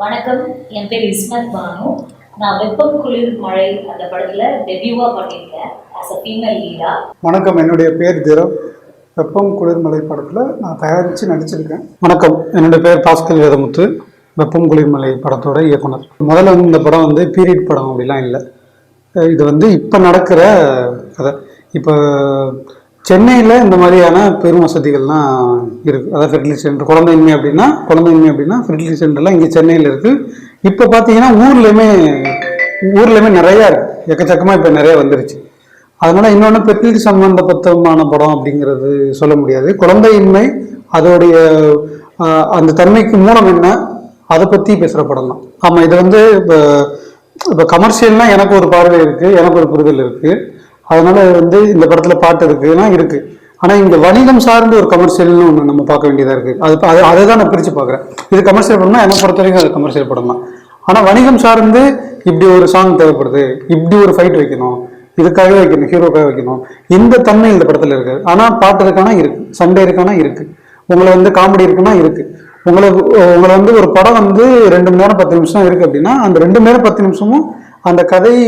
வணக்கம். என் பேர் இஸ்மத் பானு. நான் வெப்பம் குளிர் மழை அந்த படத்துல டெபியூவா பண்ணியிருக்கேன் ஆஸ் அ ஃபீமேல் லீடா. வணக்கம், என்னுடைய பேர் திரவ். வெப்பம் குளிர்மலை படத்தில் நான் தயாரித்து நடிச்சிருக்கேன். வணக்கம், என்னுடைய பேர் பாஸ்கல் வேதமுத்து. வெப்பம் குளிர்மலை படத்தோட இயக்குனர். முதல்ல இந்த படம் பீரியட் படம் அப்படிலாம் இல்லை. இது இப்போ நடக்கிற கதை. இப்போ சென்னையில் இந்த மாதிரியான பெரும் வசதிகள்லாம் இருக்குது. அதாவது ஃபெர்டிலிட்டி சென்டர், குழந்தையின்மை அப்படின்னா ஃபெர்டிலிட்டி சென்டர்லாம் இங்கே சென்னையில் இருக்குது. இப்போ பார்த்தீங்கன்னா ஊர்லேயுமே நிறையா இருக்குது, எக்கச்சக்கமாக இப்போ நிறையா வந்துருச்சு. அதனால் இன்னொன்று ஃபெர்டிலிட்டி சம்பந்தப்பட்டமான படம் அப்படிங்கிறது சொல்ல முடியாது. குழந்தையின்மை அதோடைய அந்த தன்மைக்கு மூலம் என்ன, அதை பற்றி பேசுகிற படம் தான். ஆமாம், இது இப்போ கமர்ஷியல்னால் எனக்கு ஒரு பார்வை இருக்குது, எனக்கு ஒரு புரிதல் இருக்குது. அதனால இந்த படத்துல பாட்டு இருக்குன்னா இருக்கு. ஆனா இங்க வணிகம் சார்ந்து ஒரு கமர்ஷியல்னு ஒன்று நம்ம பார்க்க வேண்டியதா இருக்கு. அதை தான் நான் பிரிச்சு பார்க்குறேன். இது கமர்ஷியல் படம்னா என்னை பொறுத்த வரைக்கும் அது கமர்ஷியல் படம் தான். ஆனா வணிகம் சார்ந்து இப்படி ஒரு சாங் தேவைப்படுது, இப்படி ஒரு ஃபைட் வைக்கணும், இதுக்காகவே வைக்கணும், ஹீரோக்காக வைக்கணும், இந்த தன்மை இந்த படத்துல இருக்கு. ஆனா பாட்டு இருக்கானா இருக்கு, சண்டே இருக்கானா இருக்கு, உங்களை காமெடி இருக்குன்னா இருக்கு. உங்களை ஒரு படம் 2 மணி நேரம் 10 நிமிஷம் இருக்கு அப்படின்னா அந்த 2 மணி நேரம் 10 நிமிஷமும் அந்த கதை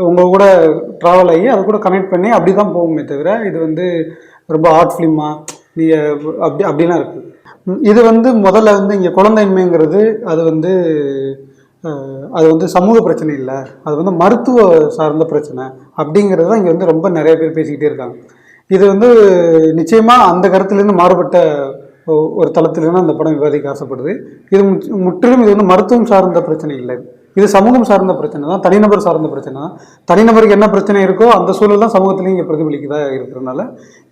உங்க கூட ட்ராவல் ஆகி அதை கூட கனெக்ட் பண்ணி அப்படி தான் போகுமே தவிர இது ரொம்ப ஆர்ட் ஃபிலிமா அப்படிலாம் இருக்குது. இது முதல்ல இங்கே குழந்தைன்மைங்கிறது அது சமூக பிரச்சனை இல்லை, அது மருத்துவ சார்ந்த பிரச்சனை அப்படிங்கிறது தான் இங்கே ரொம்ப நிறைய பேர் பேசிக்கிட்டே இருக்காங்க. இது நிச்சயமாக அந்த கருத்துலேருந்து மாறுபட்ட ஒரு தளத்திலேருந்து அந்த படம் விவாதிக்க ஆசைப்படுது. இது முற்றிலும் இது மருத்துவம் சார்ந்த பிரச்சனை இல்லை, இது சமூகம் சார்ந்த பிரச்சனை தான், தனிநபர் சார்ந்த பிரச்சனை தான். தனிநபருக்கு என்ன பிரச்சனை இருக்கோ அந்த சூழல் தான் சமூகத்திலையும் இங்கே பிரதிபலிக்கதா இருக்கிறதுனால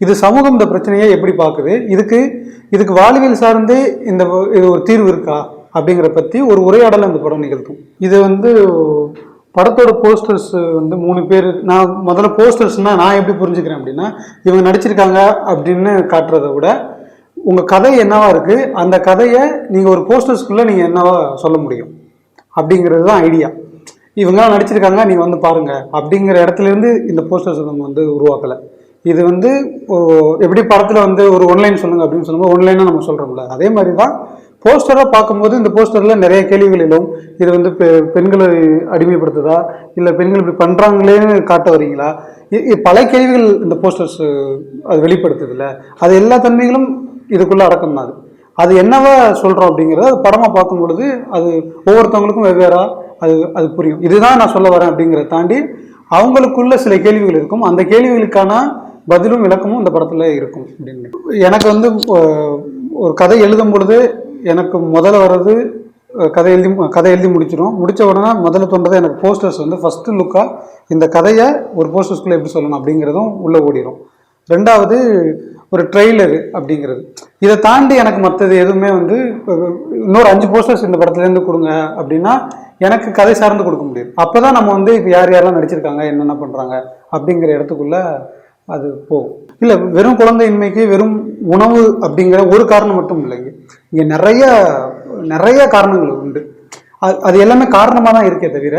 இது சமூகம் இந்த பிரச்சனையை எப்படி பார்க்குது, இதுக்கு வாழ்வியல் சார்ந்து இது ஒரு தீர்வு இருக்கா அப்படிங்கிற பற்றி ஒரு உரையாடலை அந்த படம் நிகழ்த்தும். இது படத்தோட போஸ்டர்ஸ் 3 பேர். நான் முதல்ல போஸ்டர்ஸ்னால் நான் எப்படி புரிஞ்சுக்கிறேன் அப்படின்னா, இவங்க நடிச்சிருக்காங்க அப்படின்னு காட்டுறதை விட உங்கள் கதை என்னவா இருக்குது, அந்த கதையை நீங்கள் ஒரு போஸ்டர்ஸ்குள்ளே நீங்கள் என்னவா சொல்ல முடியும் அப்படிங்கிறது தான் ஐடியா. இவங்களாம் நடிச்சிருக்காங்க, நீங்கள் பாருங்க அப்படிங்கிற இடத்துலேருந்து இந்த போஸ்டர்ஸ் நம்ம உருவாக்கலை. இது எப்படி படத்தில் ஒரு ஒன்லைன் சொல்லுங்க அப்படின்னு சொல்லும்போது ஒன்லைனாக நம்ம சொல்கிறோம்ல, அதே மாதிரி தான் போஸ்டராக பார்க்கும்போது இந்த போஸ்டரில் நிறைய கேள்விகள் எழும். இது பெண்களை அடிமைப்படுத்துதா, இல்லை பெண்கள் இப்படி பண்ணுறாங்களேன்னு காட்ட வரீங்களா, பல கேள்விகள் இந்த போஸ்டர்ஸ் அது வெளிப்படுத்துதில்ல. அது எல்லா தன்மைகளும் இதுக்குள்ளே அடக்கம் தான். அது என்னவா சொல்கிறோம் அப்படிங்கிறத அது படமாக பார்க்கும் பொழுது அது ஒவ்வொருத்தவங்களுக்கும் வெவ்வேறா அது புரியும். இதுதான் நான் சொல்ல வரேன் அப்படிங்கிறத தாண்டி அவங்களுக்குள்ள சில கேள்விகள் இருக்கும். அந்த கேள்விகளுக்கான பதிலும் விளக்கமும் இந்த படத்தில் இருக்கும் அப்படின்னு. எனக்கு ஒரு கதை எழுதும் பொழுது எனக்கு முதல்ல வர்றது கதை எழுதி முடித்த உடனே முதல்ல தோன்றது எனக்கு போஸ்டர்ஸ் ஃபஸ்ட்டு லுக்காக இந்த கதையை ஒரு போஸ்டர்ஸ்குள்ளே எப்படி சொல்லணும் அப்படிங்கிறதும் உள்ளே ஓடிடும். ரெண்டாவது ஒரு ட்ரெய்லரு அப்படிங்கிறது. இதை தாண்டி எனக்கு மற்றது எதுவுமே இன்னொரு 5 போஸ்டர்ஸ் இந்த படத்துலேருந்து கொடுங்க அப்படின்னா எனக்கு கதை சார்ந்து கொடுக்க முடியாது. அப்போ தான் நம்ம இப்போ யாரெல்லாம் நடிச்சிருக்காங்க, என்னென்ன பண்ணுறாங்க அப்படிங்கிற இடத்துக்குள்ளே அது போகும். இல்லை, வெறும் குழந்தையின்மைக்கு வெறும் உணவு அப்படிங்கிற ஒரு காரணம் மட்டும் இல்லைங்க, இங்கே நிறைய காரணங்கள் உண்டு. அது எல்லாமே காரணமாக தான் இருக்கே தவிர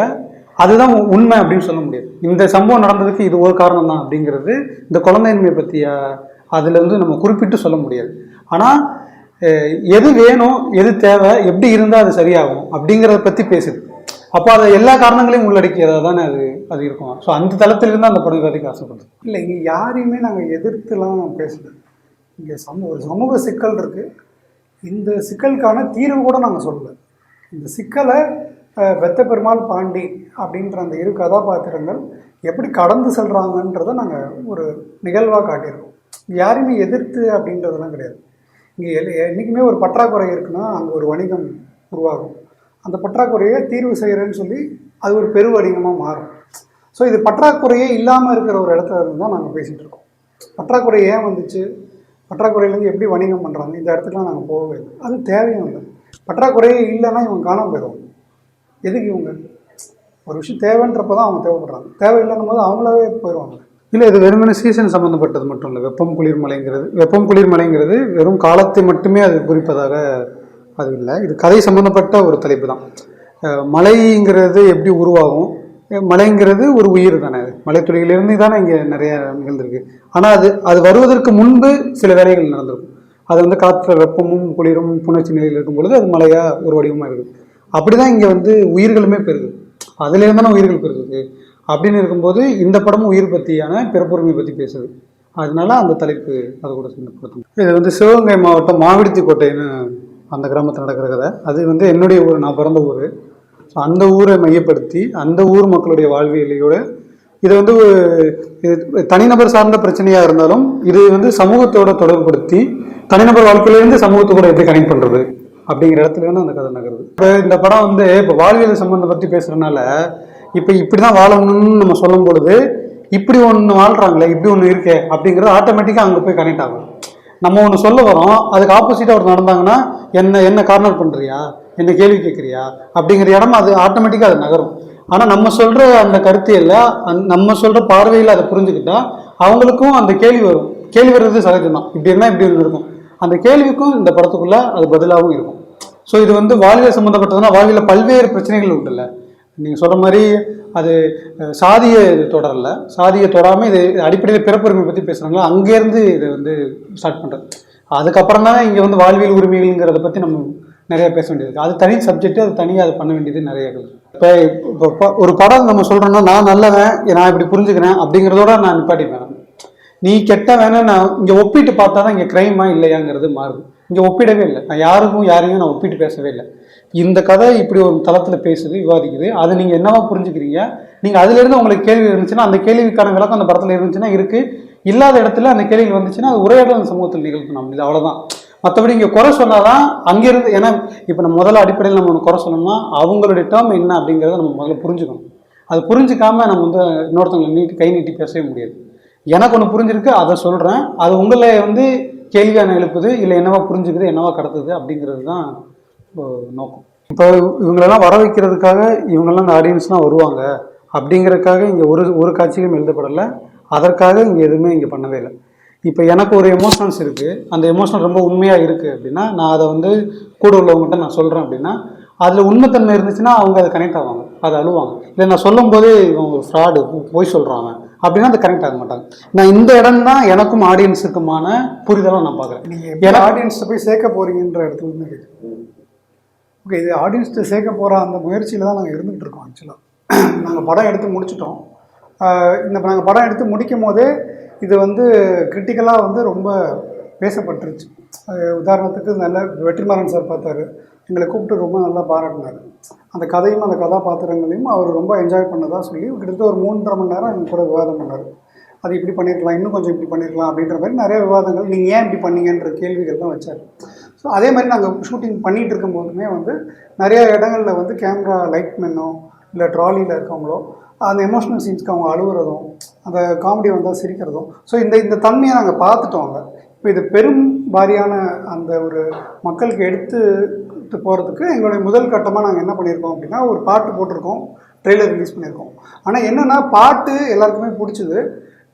அதுதான் உண்மை அப்படின்னு சொல்ல முடியாது. இந்த சம்பவம் நடந்ததுக்கு இது ஒரு காரணம் தான் அப்படிங்கிறது இந்த குழந்தையின்மை பற்றிய அதில் நம்ம குறிப்பிட்டு சொல்ல முடியாது. ஆனால் எது வேணும், எது தேவை, எப்படி இருந்தால் அது சரியாகும் அப்படிங்கிறத பற்றி பேசுது. அப்போ அதை எல்லா காரணங்களையும் உள்ளடக்கியதாக தானே அது இருக்கும். ஸோ அந்த தளத்திலிருந்து அந்த படம் விவாதிக்க ஆசைப்படுது. இல்லை, இங்கே யாரையுமே நாங்கள் எதிர்த்துலாம் பேசல. இங்கே ஒரு சமூக சிக்கல் இருக்குது. இந்த சிக்கலுக்கான தீர்வு கூட நாங்கள் சொல்லலை. இந்த சிக்கலை வெத்த பெருமாள் பாண்டி அப்படின்ற அந்த 2 கதாபாத்திரங்கள் எப்படி கடந்து செல்கிறாங்கன்றதை நாங்கள் ஒரு நிகழ்வாக காட்டியிருக்கோம். யாரையுமே எதிர்த்து அப்படின்றதெல்லாம் கிடையாது. இங்கே என்றைக்குமே ஒரு பற்றாக்குறை இருக்குன்னா அங்கே ஒரு வணிகம் உருவாகும். அந்த பற்றாக்குறையை தீர்வு செய்கிறேன்னு சொல்லி அது ஒரு பெரு வணிகமாக மாறும். ஸோ இது பற்றாக்குறையே இல்லாமல் இருக்கிற ஒரு இடத்துல இருந்து தான் நாங்கள் பேசிகிட்டு இருக்கோம். பற்றாக்குறை ஏன் வந்துச்சு, பற்றாக்குறையிலேருந்து எப்படி வணிகம் பண்ணுறாங்க, இந்த இடத்துக்குலாம் நாங்கள் போகவே இல்லை. அது தேவையும் இல்லை. பற்றாக்குறையே இல்லைன்னா இவங்க காணாமல் போயிடுவாங்க. எதுக்கு இவங்க ஒரு விஷயம் தேவைன்றப்போ தான் அவங்க தேவைப்படுறாங்க, தேவையில்லைன்னும் போது அவங்களாவே போயிடுவாங்க. இல்லை, இது வெறுமனே சீசன் சம்மந்தப்பட்டது மட்டும் இல்லை. வெப்பம் குளிர்மலைங்கிறது வெறும் காலத்தை மட்டுமே அது குறிப்பதாக அது இல்லை. இது கதை சம்மந்தப்பட்ட ஒரு தலைப்பு தான். மழைங்கிறது எப்படி உருவாகும், மழைங்கிறது ஒரு உயிர் தானே, மலைத்துளிகளிலிருந்து தானே இங்கே நிறைய நிகழ்ந்திருக்கு. ஆனால் அது வருவதற்கு முன்பு சில வேலைகள் நடந்திருக்கும். அது காற்று வெப்பமும் குளிரும் புணர்ச்சி நிலையில் இருக்கும் பொழுது அது மழையாக ஒரு வடிவமாக இருக்குது. அப்படிதான் இங்கே வந்து உயிர்களுமே பெருகுது, அதுலேருந்து தானே உயிர்கள் பெருகுது. அப்படின்னு இருக்கும்போது இந்த படமும் உயிர் பற்றியான பிறப்புரிமை பற்றி பேசுது. அதனால அந்த தலைப்பு அதை கூட சின்னப்படுத்தும். இது வந்து சிவகங்கை மாவட்டம் மாவிடுத்தி கோட்டைன்னு அந்த கிராமத்தில் நடக்கிற கதை. அது வந்து என்னுடைய ஊர், நான் பிறந்த ஊர். ஸோ அந்த ஊரை மையப்படுத்தி அந்த ஊர் மக்களுடைய வாழ்வியலையோட இது வந்து தனிநபர் சார்ந்த பிரச்சனையாக இருந்தாலும் இது வந்து சமூகத்தோட தொடர்புபடுத்தி தனிநபர் வாழ்க்கையிலேருந்து சமூகத்தை கூட எப்படி கனெக்ட் பண்ணுறது அப்படிங்கிற இடத்துல இருந்து அந்த கதை நகருது. இப்போ இந்த படம் வந்து இப்போ வாழ்வியல் சம்பந்தம் பற்றி பேசுகிறதுனால இப்போ இப்படி தான் வாழணும்னு நம்ம சொல்லும் பொழுது இப்படி ஒன்று வாழ்கிறாங்களே, இப்படி ஒன்று இருக்கே அப்படிங்கிறது ஆட்டோமேட்டிக்காக அங்கே போய் கனெக்ட் ஆகும். நம்ம ஒன்று சொல்ல வரோம், அதுக்கு ஆப்போசிட்டாக ஒரு நடந்தாங்கன்னா என்ன கார்னர் பண்ணுறியா, என்ன கேள்வி கேட்குறியா அப்படிங்கிற இடமா அது ஆட்டோமேட்டிக்காக அது நகரும். ஆனால் நம்ம சொல்கிற அந்த கருத்தியல்ல நம்ம சொல்கிற பார்வையில் அதை புரிஞ்சுக்கிட்டா அவங்களுக்கும் அந்த கேள்வி வரும். கேள்வி வர்றது சகஜம்தான், இப்படி இருந்தால் இப்படி ஒன்று இருக்கும். அந்த கேள்விக்கும் இந்த படத்துக்குள்ளே அது பதிலாகவும் இருக்கும். ஸோ இது வந்து வாழ்வியல் சம்மந்தப்பட்டதுன்னா வாழ்வியல் பல்வேறு பிரச்சனைகள் உண்டுல்ல. நீங்கள் சொல்கிற மாதிரி அது சாதியை தொடரல, சாதியை தொடாமல் இது அடிப்படையில் பிறப்புரிமை பற்றி பேசுகிறாங்களோ அங்கேருந்து இதை வந்து ஸ்டார்ட் பண்ணுறது. அதுக்கப்புறம் தான் இங்கே வந்து வாழ்வியல் உரிமைகள்ங்கிறத பற்றி நம்ம நிறைய பேச வேண்டியது. அது தனி சப்ஜெக்ட், அது தனியாக அது பண்ண வேண்டியது நிறைய இருக்குது. இப்போ ஒரு படம் நம்ம சொல்கிறோன்னா நான் நல்லவன், நான் இப்படி புரிஞ்சுக்கிறேன் அப்படிங்கிறதோட நான் நிப்பாட்டிப்பேன். நீ கெட்டவன் நான் இங்கே ஒப்பிட்டு பார்த்தா தான் இங்கே க்ரைமா இல்லையாங்கிறது மாறுது. இங்கே ஒப்பிடவே இல்லை, நான் யாரையும் நான் ஒப்பிட்டு பேசவே இல்லை. இந்த கதை இப்படி ஒரு தளத்தில் பேசுது, விவாதிக்குது, அதை நீங்கள் என்னவா புரிஞ்சுக்கிறீங்க, நீங்கள் அதுலேருந்து உங்களுக்கு கேள்வி இருந்துச்சுன்னா அந்த கேள்விக்கான விளக்கம் அந்த படத்தில் இருந்துச்சுன்னா இருக்குது, இல்லாத இடத்துல அந்த கேள்வி வந்துச்சுன்னா அது உரையாடல் அந்த சமூகத்தில் நிகழ்த்தணும். இது அவ்வளோதான். மற்றபடி இங்கே குறை சொன்னாதான் அங்கேருந்து, ஏன்னா இப்போ நம்ம முதல்ல அடிப்படையில் நம்ம ஒன்று குறை சொல்லணும்னா அவங்களுடைய டேர்ம் என்ன அப்படிங்கிறத நம்ம முதல்ல புரிஞ்சுக்கணும். அது புரிஞ்சுக்காம நம்ம வந்து இன்னொருத்தவங்களை கை நீட்டி பேசவே முடியாது. எனக்கு ஒன்று புரிஞ்சிருக்கு, அதை சொல்கிறேன், அது உங்களை வந்து கேள்வியான எழுப்புது, இல்லை என்னவா புரிஞ்சுக்குது, என்னவா கடத்துது அப்படிங்கிறது தான் நோக்கம். இப்போ இவங்களெல்லாம் வர வைக்கிறதுக்காக இவங்கெல்லாம் இந்த ஆடியன்ஸ்லாம் வருவாங்க அப்படிங்கிறதுக்காக இங்கே ஒரு காட்சியும் எழுதப்படலை, அதற்காக இங்கே எதுவுமே இங்கே பண்ணவே இல்லை. இப்போ எனக்கு ஒரு எமோஷனல்ஸ் இருக்குது, அந்த எமோஷனல் ரொம்ப உண்மையாக இருக்குது அப்படின்னா நான் அதை வந்து கூட உள்ளவங்ககிட்ட நான் சொல்கிறேன் அப்படின்னா அதில் உண்மைத்தன்மை இருந்துச்சுன்னா அவங்க அதை கனெக்ட் ஆவாங்க, அதை அழுவாங்க. இல்லை நான் சொல்லும் போது இவங்க ஒரு ஃப்ராடு போய் சொல்கிறாங்க அப்படின்னா அதை கனெக்ட் ஆக மாட்டாங்க. நான் இந்த இடம் தான் எனக்கும் ஆடியன்ஸுக்குமான புரிதலாக நான் பார்க்குறேன். நீங்கள் ஆடியன்ஸை போய் சேர்க்க போகிறீங்கன்ற இடத்துல இருந்து கேட்குறேன். ஓகே, இது ஆடியன்ஸ்ட்டு சேர்க்க போகிற அந்த முயற்சியில் தான் நாங்கள் இருந்துகிட்டு இருக்கோம். ஆக்சுவலாக நாங்கள் படம் எடுத்து முடிச்சிட்டோம். நாங்கள் படம் எடுத்து முடிக்கும் போதே இது வந்து கிரிட்டிக்கலாக வந்து ரொம்ப பேசப்பட்டுருச்சு. உதாரணத்துக்கு நல்ல வெற்றிமாறன் சார் பார்த்தாரு, எங்களை கூப்பிட்டு ரொம்ப நல்லா பாராட்டினார். அந்த கதையும் அந்த கதாபாத்திரங்களையும் அவர் ரொம்ப என்ஜாய் பண்ணதாக சொல்லி கிட்டத்தட்ட ஒரு 3.5 மணி நேரம் எங்கள் கூட விவாதம் பண்ணார். அது இப்படி பண்ணியிருக்கலாம், இன்னும் கொஞ்சம் இப்படி பண்ணியிருக்கலாம் அப்படின்ற மாதிரி நிறைய விவாதங்கள், நீங்கள் ஏன் இப்படி பண்ணீங்கன்ற கேள்விகள் தான் வச்சார். ஸோ அதே மாதிரி நாங்கள் ஷூட்டிங் பண்ணிகிட்டு இருக்கும்போதுமே வந்து நிறைய இடங்களில் வந்து கேமரா லைட் மேனோ இல்லை ட்ராலியில் இருக்கவங்களோ அந்த எமோஷனல் சீன்ஸ்க்கு அவங்க அழுகுறதும், அந்த காமெடி வந்தால் சிரிக்கிறதும், ஸோ இந்த தன்மையை நாங்கள் பார்த்துட்டோம். அங்கே இப்போ இது பெரும் வாரியான அந்த ஒரு மக்களுக்கு எடுத்து போகிறதுக்கு எங்களுடைய முதல் கட்டமாக நாங்கள் என்ன பண்ணியிருக்கோம் அப்படின்னா ஒரு பாட்டு போட்டிருக்கோம், ட்ரெய்லர் ரிலீஸ் பண்ணியிருக்கோம். ஆனால் என்னென்னா பாட்டு எல்லாருக்குமே பிடிச்சிது.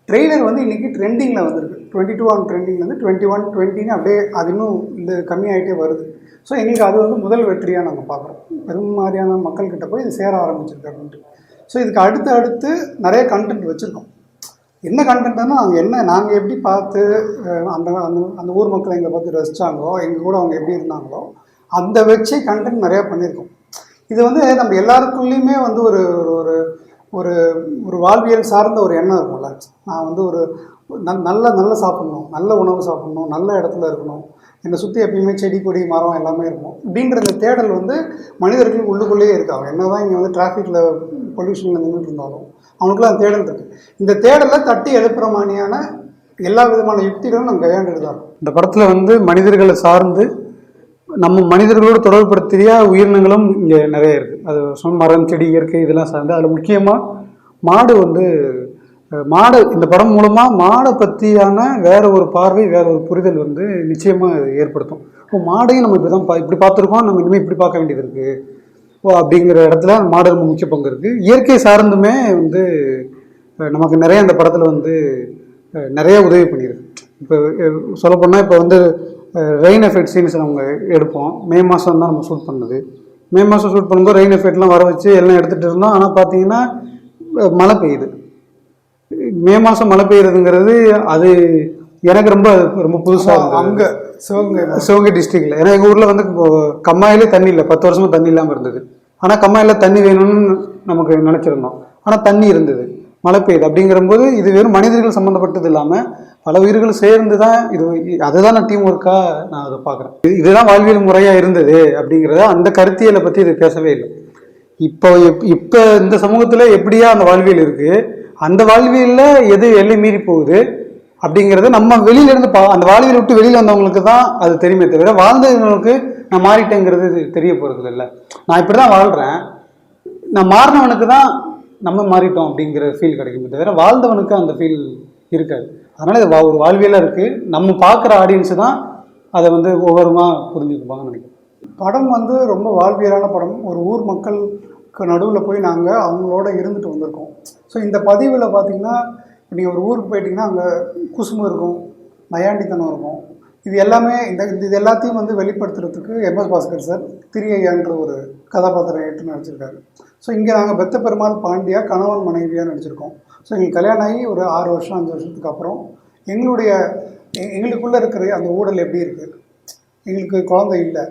ட்ரெய்லர் வந்து இன்றைக்கி ட்ரெண்டிங்கில் வந்திருக்கு. 22 ஆன் ட்ரெண்டிங்லேருந்து 21, 20 அப்படியே அது இன்னும் இந்த கம்மியாகிட்டே வருது. ஸோ எங்களுக்கு அது வந்து முதல் வெற்றியாக நாங்கள் பார்க்குறோம். பெரும் மாதிரியான மக்கள்கிட்ட போய் இது சேர ஆரம்பிச்சிருக்கு அப்படின்ட்டு. ஸோ இதுக்கு அடுத்து நிறைய கண்டென்ட் வச்சுருக்கோம். என்ன கண்டென்ட்னா நாங்கள் எப்படி பார்த்து அந்த அந்த அந்த ஊர் மக்கள் எங்களை பார்த்து ரசித்தாங்களோ, எங்கள் கூட அவங்க எப்படி இருந்தாங்களோ அந்த வச்சே கண்டென்ட் நிறையா பண்ணியிருக்கோம். இது வந்து நம்ம எல்லாருக்குள்ளேயுமே வந்து ஒரு ஒரு ஒரு ஒரு வாழ்வியல் சார்ந்த ஒரு எண்ணம் இருக்கும்ல. நான் வந்து ஒரு நல்ல சாப்பிட்ணும், நல்ல உணவு சாப்பிட்ணும், நல்ல இடத்துல இருக்கணும், என்னை சுற்றி எப்பயுமே செடி கொடி மரம் எல்லாமே இருக்கும் அப்படின்ற இந்த தேடல் வந்து மனிதர்கள் உள்ளுக்குள்ளேயே இருக்குது. அவங்க என்ன தான் இங்கே வந்து டிராஃபிக்கில் பொல்யூஷனில் நின்றுட்டு இருந்தாலும் அவனுக்குள்ள அந்த தேடல் இருக்குது. இந்த தேடலை தட்டி எழுப்புற மாதிரியான எல்லா விதமான யுக்திகளும் நம்ம கையாண்டுட்டு தான் இருக்கும். இந்த படத்தில் வந்து மனிதர்களை சார்ந்து நம்ம மனிதர்களோடு தொடர்புபடுத்திய உயிரினங்களும் இங்கே நிறைய இருக்குது. அது மரம் செடி இயற்கை இதெல்லாம் சார்ந்து அதில் முக்கியமாக மாடு இந்த படம் மூலமாக மாடை பற்றியான வேற ஒரு பார்வை, வேற ஒரு புரிதல் வந்து நிச்சயமாக ஏற்படுத்தும். இப்போ மாடையும் நம்ம இப்படி பார்த்துருக்கோம், நம்ம இனிமேல் இப்படி பார்க்க வேண்டியது இருக்குது அப்படிங்கிற இடத்துல மாடு ரொம்ப முக்கிய பங்கு இருக்குது. இயற்கை சார்ந்துமே வந்து நமக்கு நிறைய அந்த படத்தில் வந்து நிறைய உதவி பண்ணியிருக்கு. இப்போ சொல்லப்போனால் இப்போ வந்து ரெயின் எஃபெக்ட் சீன்ஸ் நம்ம எடுப்போம். மே மாதம் தான் நம்ம ஷூட் பண்ணது. மே மாதம் ஷூட் பண்ணும்போது ரெயின் எஃபெக்ட்லாம் வர வச்சு எல்லாம் எடுத்துகிட்டு இருந்தோம். ஆனால் பார்த்தீங்கன்னா மழை பெய்யுது. மே மாதம் மழை பெய்யுறதுங்கிறது அது எனக்கு ரொம்ப ரொம்ப புதுசாக அங்கே சிவகங்கை டிஸ்ட்ரிக்டில். ஏன்னா எங்கள் ஊரில் வந்து கம்மாயிலே தண்ணி இல்லை, 10 வருஷமாக தண்ணி இல்லாமல் இருந்தது. ஆனால் கம்மாயில் தண்ணி வேணும்னு நமக்கு நினச்சிருந்தோம். ஆனால் தண்ணி இருந்தது, மழை பெய்யுது. அப்படிங்கிறபோது இது வெறும் மனிதர்கள் சம்மந்தப்பட்டது இல்லாமல் பல உயிர்கள் சேர்ந்து தான் இது. அதுதான் நான் டீம் ஒர்க்காக நான் அதை பார்க்குறேன். இதுதான் வாழ்வியல் முறையாக இருந்தது அப்படிங்கிறத, அந்த கருத்தியலை பற்றி இது பேசவே இல்லை. இப்போ இந்த சமூகத்தில் எப்படியா அந்த வாழ்வியல் இருக்குது, அந்த வாழ்வியலில் எது எல்லை மீறி போகுது அப்படிங்கிறது நம்ம வெளியிலேருந்து அந்த வாழ்வியல் விட்டு வெளியில் வந்தவங்களுக்கு தான் அது தெரியுமே தவிர, வாழ்ந்தவங்களுக்கு நான் மாறிட்டேங்கிறது தெரிய போகிறது இல்லை. நான் இப்படி தான் வாழ்கிறேன், நான் மாறினவனுக்கு தான் நம்ம மாறிட்டோம் அப்படிங்கிற ஃபீல் கிடைக்குமே தவிர, வாழ்ந்தவனுக்கு அந்த ஃபீல் இருக்காது. அதனால் இது ஒரு வாழ்வியலாக இருக்குது. நம்ம பார்க்குற ஆடியன்ஸு தான் அதை வந்து ஒவ்வொருமா புரிஞ்சுக்குப்பாங்கன்னு நினைக்கிறேன். படம் வந்து ரொம்ப வாழ்வியலான படம். ஒரு ஊர் மக்களுக்கு நடுவில் போய் நாங்கள் அவங்களோட இருந்துட்டு வந்திருக்கோம். ஸோ இந்த பதிவில் பார்த்தீங்கன்னா, இப்போ நீங்கள் ஒரு ஊருக்கு போயிட்டீங்கன்னா அங்கே குசும்பு இருக்கும், நயாண்டித்தனம் இருக்கும். இது எல்லாமே இது எல்லாத்தையும் வந்து வெளிப்படுத்துறதுக்கு MS பாஸ்கர் சார் திரியையான்ற ஒரு கதாபாத்திரம் ஏற்று நடிச்சிருக்காரு. ஸோ இங்கே நாங்கள் பெத்த பெருமாள் பாண்டியா கணவன் மனைவியாக நடிச்சிருக்கோம். ஸோ எங்களுக்கு கல்யாணம் ஆகி ஒரு 6 வருஷம் 5 வருஷத்துக்கு அப்புறம் எங்களுக்குள்ளே இருக்கிற அந்த ஊழல் எப்படி இருக்குது, எங்களுக்கு குழந்தை இல்லை,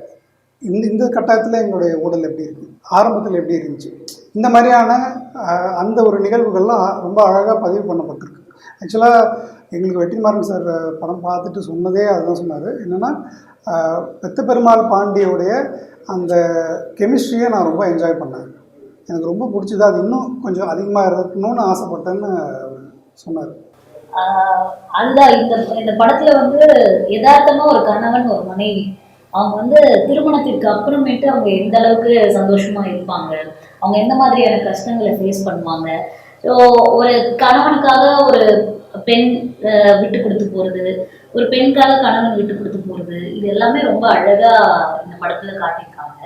இந்த கட்டாயத்தில் எங்களுடைய ஊழல் எப்படி இருக்குது, ஆரம்பத்தில் எப்படி இருந்துச்சு, இந்த மாதிரியான அந்த ஒரு நிகழ்வுகள்லாம் ரொம்ப அழகாக பதிவு பண்ணப்பட்டிருக்கு. ஆக்சுவலாக எங்களுக்கு வெற்றிமாறன் சார் படம் பார்த்துட்டு சொன்னதே அதுதான் சொன்னார். என்னென்னா, பெத்த பெருமாள் பாண்டியோடைய அந்த கெமிஸ்ட்ரியை நான் ரொம்ப என்ஜாய் பண்ணேன், எனக்கு ரொம்ப பிடிச்சது, அது இன்னும் கொஞ்சம் அதிகமாக இருக்கணும்னு ஆசைப்பட்டேன்னு சொன்னார். அதுதான் இந்த படத்துல வந்து யதார்த்தமா ஒரு கணவன் ஒரு மனைவி அவங்க வந்து திருமணத்திற்கு அப்புறமேட்டு அவங்க எந்த அளவுக்கு சந்தோஷமா இருப்பாங்க, அவங்க எந்த மாதிரியான கஷ்டங்களை ஃபேஸ் பண்ணுவாங்க. ஸோ ஒரு கணவனுக்காக ஒரு பெண் விட்டு கொடுத்து போறது, ஒரு பெண்காக கணவன் விட்டு கொடுத்து போறது, இது எல்லாமே ரொம்ப அழகா இந்த படத்துல காட்டியிருக்காங்க.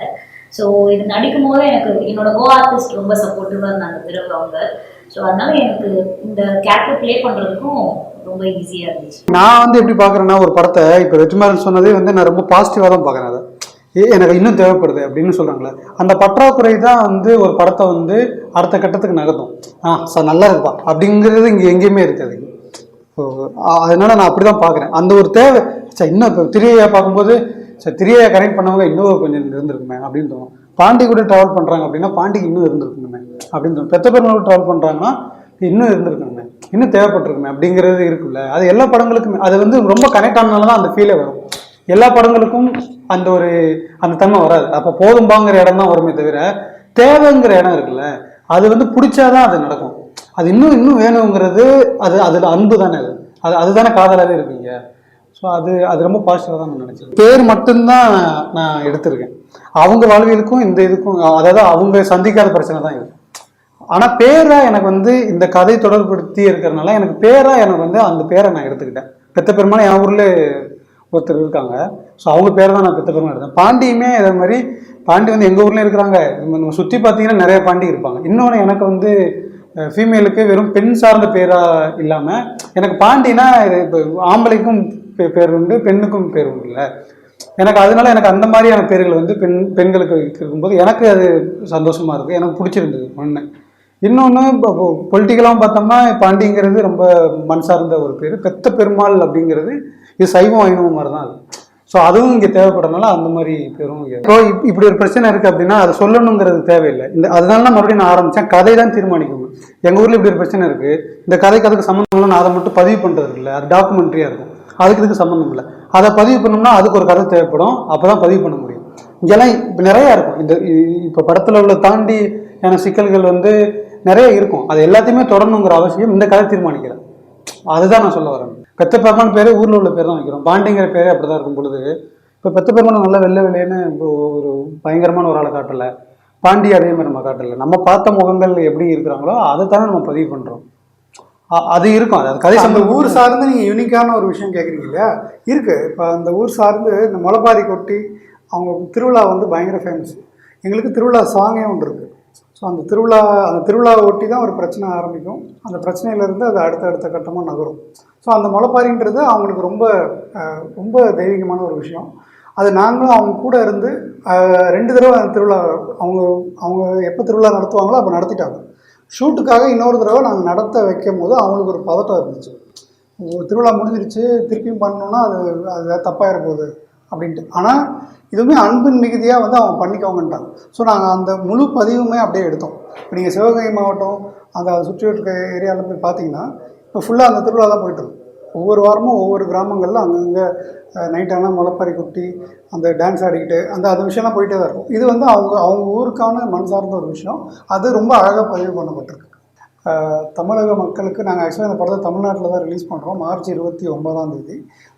ஸோ இது நடிக்கும் போது எனக்கு என்னோட கோ ஆர்டிஸ்ட் ரொம்ப சப்போர்ட்டிவாக இருந்தாங்க பிறகு அவங்க. ஸோ அதனால எனக்கு இந்த கேரக்டர் ப்ளே பண்ணுறதுக்கும் ரொம்ப ஈஸியாக இருந்துச்சு. நான் வந்து எப்படி பார்க்குறேன்னா, ஒரு படத்தை இப்போ வெற்றிமாறன் சொன்னதே வந்து நான் ரொம்ப பாசிட்டிவாக தான் பார்க்குறேன். அதை எனக்கு இன்னும் தேவைப்படுது அப்படின்னு சொல்கிறாங்களே, அந்த பற்றாக்குறை தான் வந்து ஒரு படத்தை வந்து அடுத்த கட்டத்துக்கு நகர்த்தும். சார் நல்லா இருப்பா அப்படிங்கிறது இங்கே எங்கேயுமே இருக்காது. அதனால நான் அப்படி தான் பார்க்குறேன். அந்த ஒரு தேவை சார் இன்னும் இப்போ திரையை பார்க்கும்போது சார் திரையை கனெக்ட் பண்ணவங்க இன்னும் கொஞ்சம் இருந்திருக்குமே அப்படின்னு தோணும். பாண்டி கூட ட்ராவல் பண்ணுறாங்க அப்படின்னா பாண்டிக்கு இன்னும் இருந்திருக்கணுமே அப்படின்னு தோணும். பெத்த பெருமாள் ட்ராவல் பண்ணுறாங்கன்னா இன்னும் இருந்திருக்கணுமே, இன்னும் தேவைப்பட்டிருக்குமே அப்படிங்கிறது இருக்குல்ல. அது எல்லா படங்களுக்குமே அது வந்து ரொம்ப கனெக்ட் ஆனதுனால தான் அந்த ஃபீலே வரும். எல்லா படங்களுக்கும் அந்த தன்மை வராது. அப்போ போதும்பாங்கிற இடம் தான் வருமே தவிர, தேவைங்கிற இடம் இருக்குல்ல, அது வந்து பிடிச்சாதான் அது நடக்கும். அது இன்னும் வேணுங்கிறது அதில் அன்பு தானே, அதுதானே காதலாகவே இருக்குங்க. ஸோ அது ரொம்ப பாசிட்டிவாக தான் நான் நினச்சேன். பேர் மட்டும்தான் நான் எடுத்திருக்கேன். அவங்க வாழ்வியலுக்கும் இந்த இதுக்கும், அதாவது அவங்க சந்திக்காத பிரச்சனை தான் இது. ஆனால் பேராக எனக்கு வந்து இந்த கதை தொடர்படுத்தி இருக்கிறதுனால எனக்கு பேராக எனக்கு வந்து அந்த பேரை நான் எடுத்துக்கிட்டேன். பெத்த பெருமாள் என் ஊரில் ஒருத்தர் இருக்காங்க. ஸோ அவங்க பேரை தான் நான் பெத்த பெருமாள் எடுத்தேன். பாண்டியுமே அதே மாதிரி, பாண்டி வந்து எங்கள் ஊர்லேயும் இருக்கிறாங்க. நம்ம சுற்றி பார்த்தீங்கன்னா நிறைய பாண்டி இருப்பாங்க. இன்னொன்று எனக்கு வந்து ஃபீமேலுக்கு வெறும் பெண் சார்ந்த பேராக இல்லாமல் எனக்கு பாண்டினா இப்போ ஆம்பளைக்கும் பேர் உண்டு, பெண்ணுக்கும் பேர் உண்டு இல்லை. எனக்கு அதனால எனக்கு அந்த மாதிரியான பேர்கள் வந்து பெண்களுக்கு இருக்கும்போது எனக்கு அது சந்தோஷமாக இருக்குது, எனக்கு பிடிச்சிருந்தது ஒன்று. இன்னொன்று இப்போ பொலிட்டிக்கலாகவும் பார்த்தோம்னா பாண்டிங்கிறது ரொம்ப மண் சார்ந்த ஒரு பேர். பெத்த பெருமாள் அப்படிங்கிறது இது சைவம் வைணவம் மாதிரி தான் அது. ஸோ அதுவும் இங்கே தேவைப்படுறதுனால அந்த மாதிரி பேரும் இப்போ இப்படி ஒரு பிரச்சனை இருக்குது அப்படின்னா அதை சொல்லணுங்கிறது தேவையில்லை. அதனால தான் மறுபடியும் நான் ஆரம்பித்தேன், கதை தான் தீர்மானிக்கணும். எங்கள் ஊரில் இப்படி ஒரு பிரச்சனை இருக்குது, இந்த அதுக்கு சம்மந்தம் இல்லை, நான் அதை மட்டும் பதிவு பண்ணுறது இல்லை, அது டாக்குமெண்ட்ரியாக இருக்கும், இதுக்கு சம்மந்தம் இல்லை. அதை பதிவு பண்ணோம்னா அதுக்கு ஒரு கதை தேவைப்படும், அப்போ தான் பதிவு பண்ண முடியும். இங்கெல்லாம் இப்போ நிறையா இருக்கும். இப்போ படத்தில் உள்ள தாண்டி சிக்கல்கள் வந்து நிறைய இருக்கும். அது எல்லாத்தையுமே தொடரணுங்கிற அவசியம் இந்த கதை தீர்மானிக்கிறேன். அதுதான் நான் சொல்ல வரேன். பெத்த பெருமாள் பேரே ஊரில் உள்ள பேர் தான் வைக்கிறோம். பாண்டிங்கிற பேரே அப்படி தான் இருக்கும் பொழுது, இப்போ பெத்த பெருமாள் நல்லா வெள்ளைன்னு ஒரு பயங்கரமான ஒரு ஆளை காட்டலை, பாண்டி அதே மாதிரி நம்ம காட்டலை. நம்ம பார்த்த முகங்கள் எப்படி இருக்கிறாங்களோ அதை தானே நம்ம பதிவு பண்ணுறோம். அது இருக்கும். அது கதை அந்த ஊர் சார்ந்து நீங்கள் யூனிக்கான ஒரு விஷயம் கேட்குறீங்க இல்லையா, இருக்குது. இப்போ அந்த ஊர் சார்ந்து இந்த முளைப்பாரி கொட்டி அவங்க திருவிழா வந்து பயங்கர ஃபேமஸ். எங்களுக்கு திருவிழா சாங்கே ஒன்று இருக்குது. ஸோ அந்த திருவிழாவை ஒட்டி தான் ஒரு பிரச்சனை ஆரம்பிக்கும். அந்த பிரச்சனையிலேருந்து அது அடுத்த கட்டமாக நகரும். ஸோ அந்த முளைப்பாரின்றது அவங்களுக்கு ரொம்ப ரொம்ப தெய்வீகமான ஒரு விஷயம். அது நாங்களும் அவங்க கூட இருந்து 2 தடவை அந்த திருவிழா அவங்க எப்போ திருவிழா நடத்துவாங்களோ அப்போ நடத்திட்டாங்க. ஷூட்டுக்காக இன்னொரு தடவை நாங்கள் நடத்த வைக்கும் போது அவங்களுக்கு ஒரு பதட்டம் இருந்துச்சு. திருவிழா முடிஞ்சிருச்சு திருப்பியும் பண்ணணும்னா அது தப்பாயிட போகுது அப்படின்ட்டு. ஆனால் இதுவுமே அன்பின் மிகுதியாக வந்து அவங்க பண்ணிக்கோங்கன்ட்டாங்க. ஸோ நாங்கள் அந்த முழு பதிவுமே அப்படியே எடுத்தோம். இப்போ நீங்கள் சிவகங்கை மாவட்டம் அந்த சுற்றி இருக்க ஏரியாவில் போய் பார்த்தீங்கன்னா இப்போ ஃபுல்லாக அந்த திருவிழா தான் போயிட்டுருக்கு. ஒவ்வொரு வாரமும் ஒவ்வொரு கிராமங்களில் அங்கங்கே நைட் ஆனால் முளைப்பாரி கொட்டி அந்த டான்ஸ் ஆடிக்கிட்டு அந்த விஷயம்லாம் போயிட்டே தான் இருக்கும். இது வந்து அவங்க ஊருக்கான மண் சார்ந்த ஒரு விஷயம். அது ரொம்ப அழகாக பதிவு பண்ணப்பட்டிருக்கு. தமிழக மக்களுக்கு நாங்கள் ஆக்சுவலாக இந்த படத்தை தமிழ்நாட்டில் தான் ரிலீஸ் பண்ணுறோம் மார்ச் 29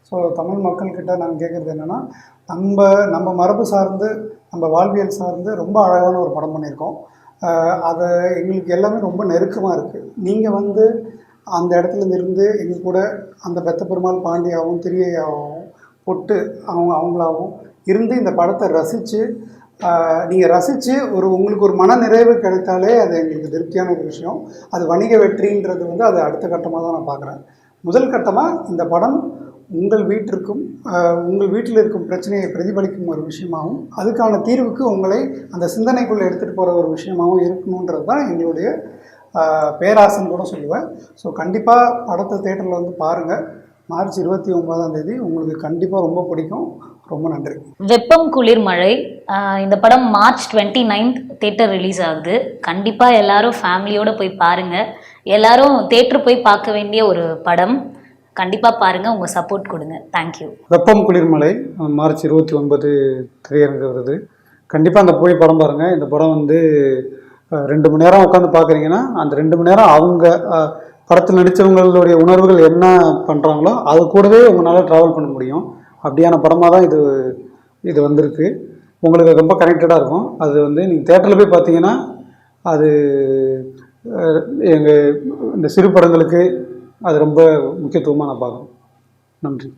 ஸோ தமிழ் மக்கள்கிட்ட நாங்கள் கேட்குறது என்னென்னா நம்ம மரபு சார்ந்து நம்ம வாழ்வியல் சார்ந்து ரொம்ப அழகான ஒரு படம் பண்ணியிருக்கோம். அதை எங்களுக்கு எல்லாமே ரொம்ப நெருக்கமாக இருக்குது. நீங்கள் வந்து அந்த இடத்துல இருந்து எங்கள் கூட அந்த பெத்த பெருமாள் பாண்டியாகவும் திரியையாகவும் பொட்டு அவங்களாகவும் இருந்து இந்த படத்தை ரசித்து நீங்கள் ரசித்து உங்களுக்கு ஒரு மன நிறைவு கிடைத்தாலே அது எங்களுக்கு திருப்தியான ஒரு விஷயம். அது வணிக வெற்றின்றது வந்து அது அடுத்த கட்டமாக தான் நான் பார்க்குறேன். முதல் கட்டமாக இந்த படம் உங்கள் வீட்டில் இருக்கும் பிரச்சனையை பிரதிபலிக்கும் ஒரு விஷயமாகவும் அதுக்கான தீர்வுக்கு உங்களை அந்த சிந்தனைக்குள்ளே எடுத்துகிட்டு போகிற ஒரு விஷயமாகவும் இருக்கணுன்றது தான் எங்களுடைய பேராசைன்னு கூட சொல்லுவேன். ஸோ கண்டிப்பாக படத்தை தேட்டரில் வந்து பாருங்கள். மார்ச் 29 உங்களுக்கு கண்டிப்பாக ரொம்ப பிடிக்கும். ரொம்ப நன்றி. வெப்பம் குளிர் மழை இந்த படம் மார்ச் 29 தேட்டர் ரிலீஸ் ஆகுது. கண்டிப்பாக எல்லாரும் ஃபேமிலியோடு போய் பாருங்கள். எல்லாரும் தேட்டர் போய் பார்க்க வேண்டிய ஒரு படம். கண்டிப்பாக பாருங்கள், உங்கள் சப்போர்ட் கொடுங்க. தேங்க்யூ. வெப்பம் குளிர்மலை மார்ச் 29 திரையரங்கு வருது. கண்டிப்பாக அந்த போய் படம் பாருங்கள். இந்த படம் வந்து 2 மணி நேரம் உட்காந்து பார்க்குறீங்கன்னா அந்த 2 மணி நேரம் அவங்க படத்தில் நடித்தவங்களுடைய உணர்வுகள் என்ன பண்ணுறாங்களோ அது கூடவே உங்களால் ட்ராவல் பண்ண முடியும். அப்படியான படமாக தான் இது வந்திருக்கு. உங்களுக்கு ரொம்ப கனெக்டடாக இருக்கும். அது வந்து நீங்கள் தேட்டரில் போய் பார்த்தீங்கன்னா அது இந்த சிறு படங்களுக்கு அது ரொம்ப முக்கியத்துவமாக நான் பார்க்குறேன். நன்றி.